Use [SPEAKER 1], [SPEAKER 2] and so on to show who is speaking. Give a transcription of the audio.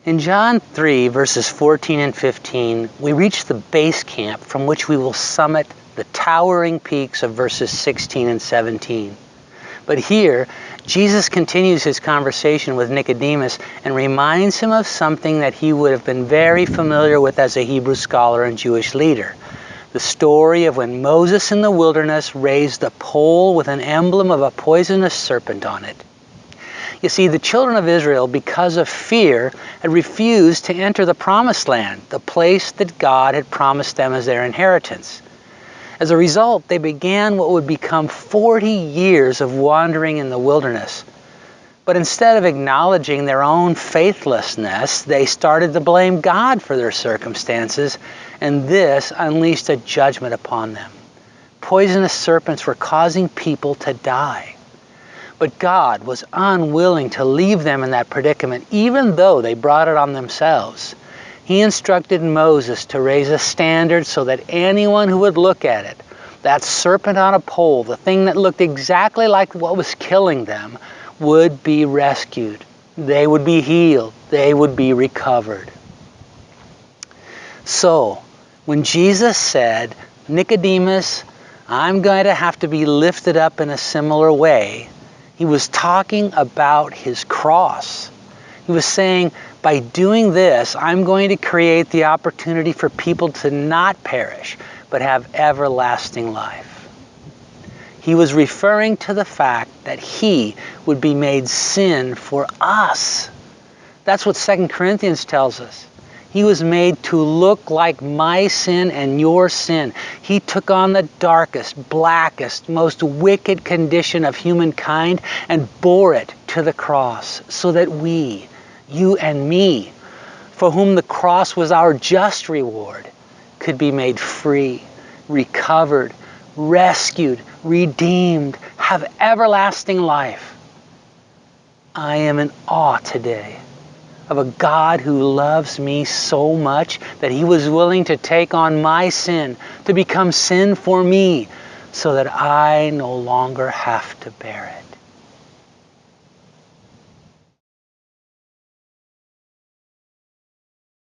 [SPEAKER 1] In John 3, verses 14 and 15, we reach the base camp from which we will summit the towering peaks of verses 16 and 17. But here, Jesus continues his conversation with Nicodemus and reminds him of something that he would have been very familiar with as a Hebrew scholar and Jewish leader. The story of when Moses in the wilderness raised a pole with an emblem of a poisonous serpent on it. You see, the children of Israel, because of fear, had refused to enter the promised land, the place that God had promised them as their inheritance. As a result, they began what would become 40 years of wandering in the wilderness. But instead of acknowledging their own faithlessness, they started to blame God for their circumstances, and this unleashed a judgment upon them. Poisonous serpents were causing people to die. But God was unwilling to leave them in that predicament, even though they brought it on themselves. He instructed Moses to raise a standard so that anyone who would look at it, that serpent on a pole, the thing that looked exactly like what was killing them, would be rescued. They would be healed. They would be recovered. So, when Jesus said, Nicodemus, I'm going to have to be lifted up in a similar way, he was talking about his cross. He was saying, by doing this, I'm going to create the opportunity for people to not perish, but have everlasting life. He was referring to the fact that he would be made sin for us. That's what 2 Corinthians tells us. He was made to look like my sin and your sin. He took on the darkest, blackest, most wicked condition of humankind and bore it to the cross so that we, you and me, for whom the cross was our just reward, could be made free, recovered, rescued, redeemed, have everlasting life. I am in awe today of a God who loves me so much that he was willing to take on my sin, to become sin for me, so that I no longer have to bear it.